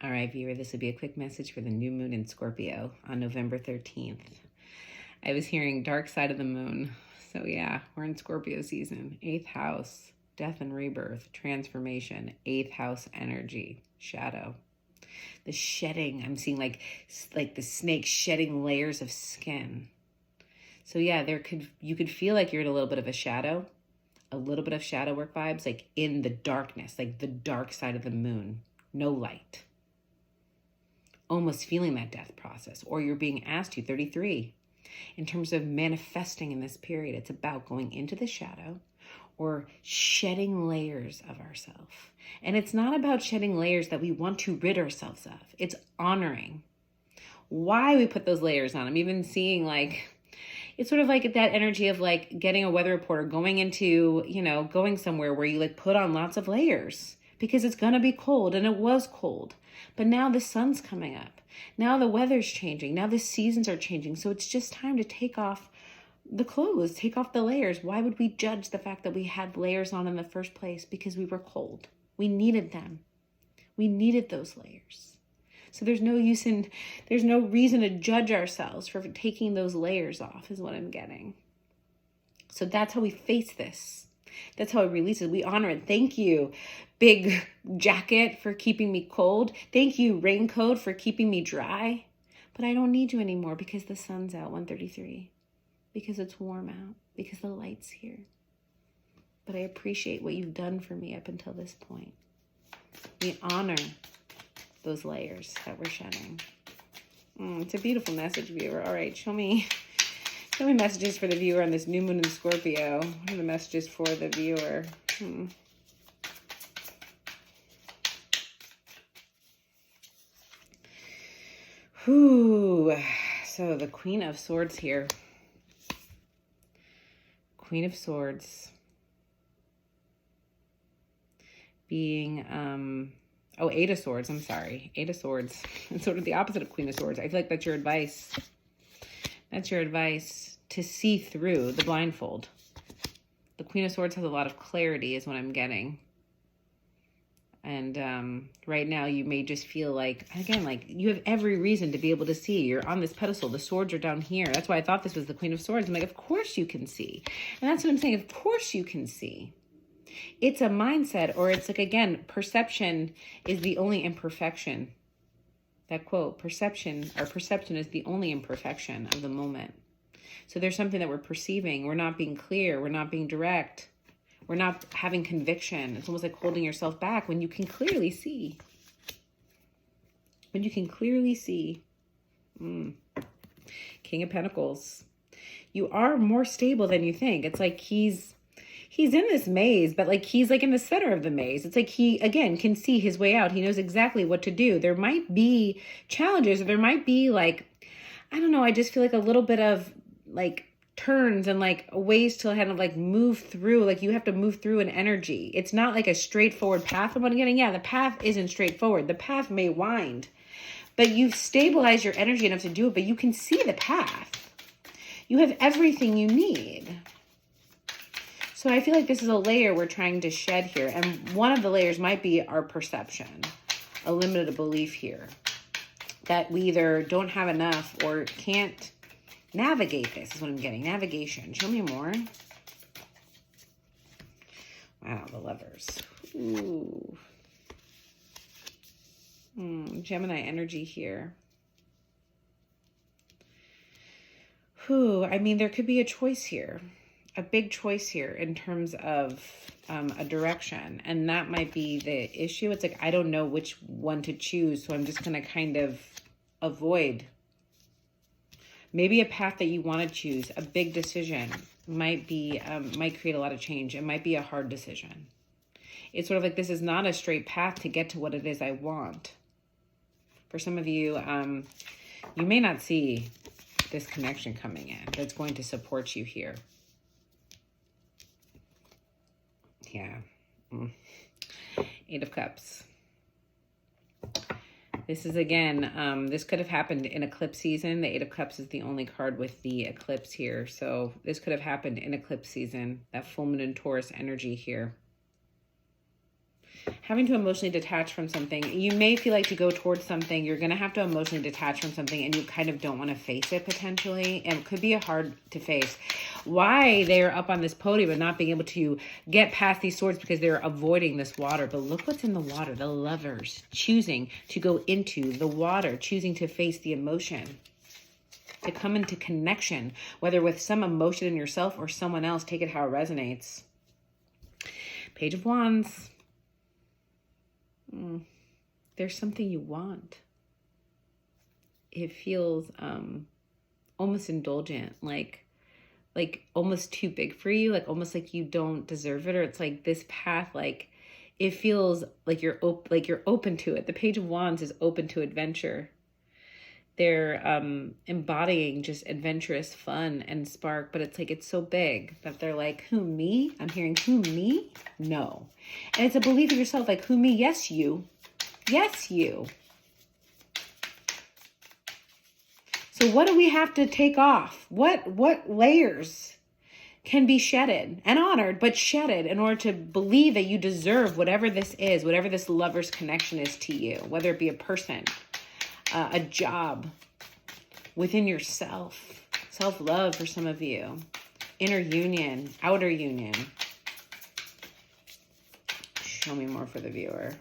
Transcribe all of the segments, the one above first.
All right, viewer, this will be a quick message for the new moon in Scorpio on November 13th. I was hearing dark side of the moon. So yeah, we're in Scorpio season. 8th house, death and rebirth, transformation, 8th house energy, shadow. The shedding, I'm seeing like the snake shedding layers of skin. So yeah, you could feel like you're in a little bit of a shadow work vibes, like in the darkness, like the dark side of the moon, no light. Almost feeling that death process, or you're being asked to, 33. In terms of manifesting in this period, it's about going into the shadow or shedding layers of ourselves. And it's not about shedding layers that we want to rid ourselves of. It's honoring why we put those layers on. I'm even seeing it's sort of like that energy of like getting a weather report or going into, going somewhere where you like put on lots of layers because it's going to be cold, and it was cold. But now the sun's coming up. Now the weather's changing. Now the seasons are changing. So it's just time to take off the clothes, take off the layers. Why would we judge the fact that we had layers on in the first place? Because we were cold. We needed them. We needed those layers. So there's no reason to judge ourselves for taking those layers off, is what I'm getting. So that's how we face this. That's how it releases. We honor it. Thank you, big jacket, for keeping me cold. Thank you, raincoat, for keeping me dry. But I don't need you anymore because the sun's out, 133. Because it's warm out. Because the light's here. But I appreciate what you've done for me up until this point. We honor those layers that we're shedding. It's a beautiful message, viewer. All right, show me messages for the viewer on this new moon in Scorpio. What are the messages for the viewer? So the Queen of Swords here. Queen of Swords. Being, Eight of Swords. I'm sorry. Eight of Swords. It's sort of the opposite of Queen of Swords. I feel like that's your advice. That's your advice to see through the blindfold. The Queen of Swords has a lot of clarity, is what I'm getting. And right now you may just feel like, again, like you have every reason to be able to see. You're on this pedestal. The swords are down here. That's why I thought this was the Queen of Swords. I'm like, of course you can see. And that's what I'm saying. Of course you can see. It's a mindset, or it's like, again, perception is the only imperfection. That quote, perception is the only imperfection of the moment. So there's something that we're perceiving. We're not being clear. We're not being direct. We're not having conviction. It's almost like holding yourself back when you can clearly see. When you can clearly see. King of Pentacles. You are more stable than you think. It's like he's in this maze, but like he's like in the center of the maze. It's like he, again, can see his way out. He knows exactly what to do. There might be challenges, or there might be like, I don't know, I just feel like a little bit of like turns and like ways to kind of like move through. Like you have to move through an energy. It's not like a straightforward path. I'm getting, the path isn't straightforward. The path may wind, but you've stabilized your energy enough to do it, but you can see the path. You have everything you need. So I feel like this is a layer we're trying to shed here. And one of the layers might be our perception, a limited belief here, that we either don't have enough or can't navigate this, is what I'm getting. Navigation. Show me more. Wow, the Lovers. Ooh. Gemini energy here. I mean, there could be a choice here. A big choice here in terms of a direction, and that might be the issue. It's like I don't know which one to choose, so I'm just going to kind of avoid. Maybe a path that you want to choose, a big decision, might create a lot of change. It might be a hard decision. It's sort of like this is not a straight path to get to what it is I want. For some of you, you may not see this connection coming in that's going to support you here. Yeah. Eight of Cups. This is, again, this could have happened in eclipse season. The Eight of Cups is the only card with the eclipse here. So this could have happened in eclipse season, that full moon in Taurus energy here. having to emotionally detach from something. You may feel like to go towards something, you're going to have to emotionally detach from something, and you kind of don't want to face it potentially. And it could be hard to face. Why they're up on this podium and not being able to get past these swords, because they're avoiding this water. But look what's in the water. The Lovers choosing to go into the water, choosing to face the emotion, to come into connection, whether with some emotion in yourself or someone else. Take it how it resonates. Page of Wands. There's something you want. It feels almost indulgent, like almost too big for you, like almost like you don't deserve it, or it's like this path, like it feels like you're open to it. The Page of Wands is open to adventure. They're embodying just adventurous fun and spark, but it's like it's so big that they're like, who, me? I'm hearing, who, me? No. And it's a belief of yourself, like, who, me? Yes, you. Yes, you. So what do we have to take off? What layers can be shedded and honored, but shedded in order to believe that you deserve whatever this is, whatever this lover's connection is to you, whether it be a person, a job, within yourself, self-love for some of you, inner union, outer union. Show me more for the viewer.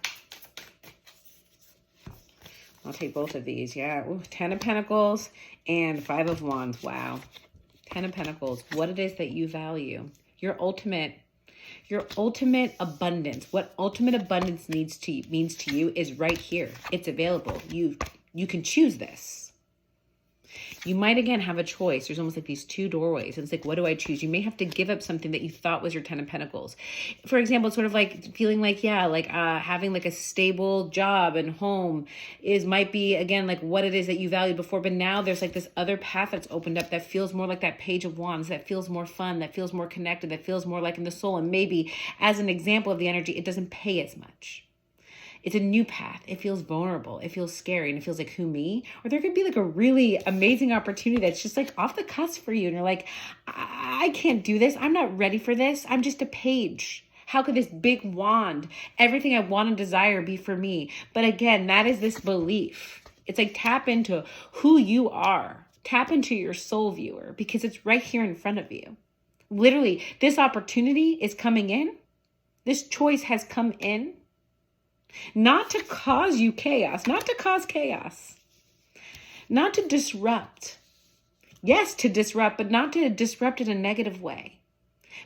I'll take both of these. Yeah. Ooh, 10 of Pentacles and 5 of Wands. Wow. 10 of Pentacles. What it is that you value. Your ultimate abundance. What ultimate abundance means to you is right here. It's available. You can choose this. You might, again, have a choice. There's almost like these two doorways. It's like, what do I choose? You may have to give up something that you thought was your 10 of Pentacles. For example, it's sort of like feeling like, yeah, like having like a stable job and home might be, again, like what it is that you valued before. But now there's like this other path that's opened up that feels more like that Page of Wands, that feels more fun, that feels more connected, that feels more like in the soul. And maybe as an example of the energy, it doesn't pay as much. It's a new path. It feels vulnerable. It feels scary. And it feels like, who, me? Or there could be like a really amazing opportunity that's just like off the cusp for you. And you're like, I can't do this. I'm not ready for this. I'm just a page. How could this big wand, everything I want and desire, be for me? But again, that is this belief. It's like tap into who you are. Tap into your soul, viewer, because it's right here in front of you. Literally, this opportunity is coming in. This choice has come in. Not to cause you chaos, not to cause chaos, not to disrupt. Yes, to disrupt, but not to disrupt in a negative way.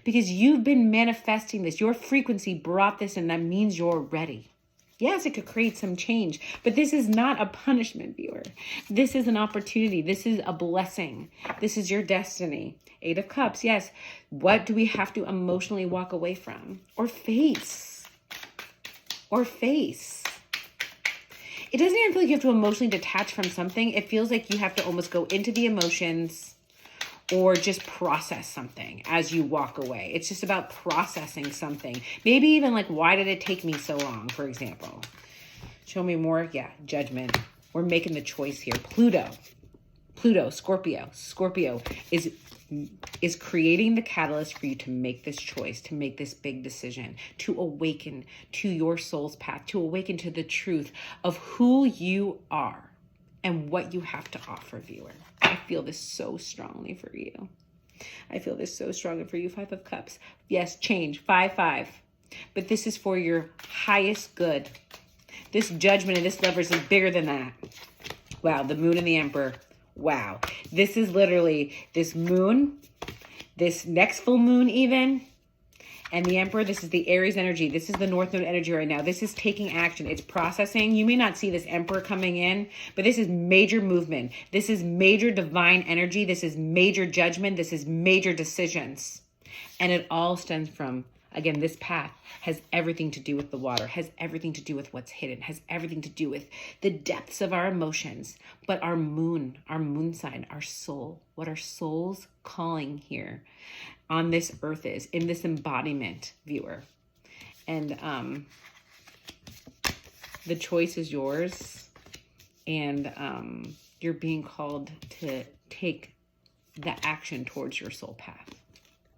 Because you've been manifesting this. Your frequency brought this, and that means you're ready. Yes, it could create some change, but this is not a punishment, viewer. This is an opportunity. This is a blessing. This is your destiny. 8 of Cups, yes. What do we have to emotionally walk away from or face? It doesn't even feel like you have to emotionally detach from something. It feels like you have to almost go into the emotions or just process something as you walk away. It's just about processing something. Maybe even like, why did it take me so long, for example? Show me more. Yeah, Judgment. We're making the choice here. Pluto, Scorpio. Scorpio is creating the catalyst for you to make this choice, to make this big decision, to awaken to your soul's path, to awaken to the truth of who you are and what you have to offer, viewer. I feel this so strongly for you. I feel this so strongly for you. 5 of Cups. Yes, change. 5-5. But this is for your highest good. This Judgment and this Lovers is bigger than that. Wow, the Moon and the Emperor. Wow. This is literally this moon, this next full moon even, and the Emperor. This is the Aries energy. This is the North Node energy right now. This is taking action. It's processing. You may not see this Emperor coming in, but this is major movement. This is major divine energy. This is major judgment. This is major decisions. And it all stems from, again, this path has everything to do with the water, has everything to do with what's hidden, has everything to do with the depths of our emotions. But our moon sign, our soul, what our soul's calling here on this earth is, in this embodiment, viewer. And the choice is yours. And you're being called to take the action towards your soul path.